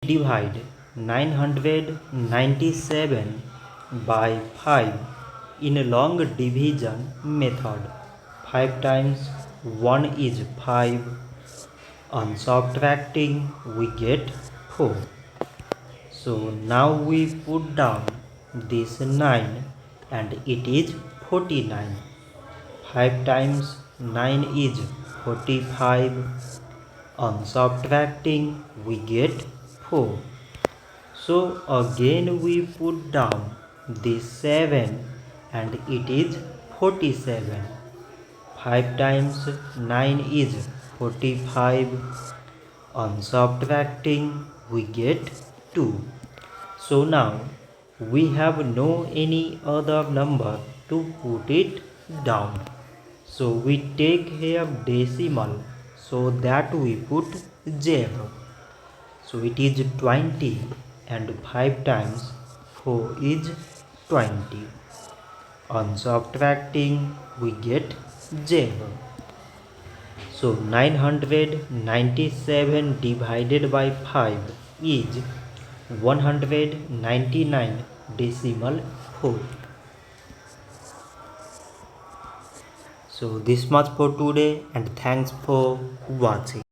Divide 997 by 5 in a long division method. 5 times 1 is 5. On subtracting we get 4. So now we put down this 9 and it is 49. 5 times 9 is 45. On subtracting we get 4. So again we put down this 7 and it is 47. 5 times 9 is 45. On subtracting we get 2. So now we have no any other number to put it down. So we take here decimal, so that we put 0. So it is 20 and 5 times 4 is 20. On subtracting we get 0. So 997 divided by 5 is 199 decimal 4. So this much for today and thanks for watching.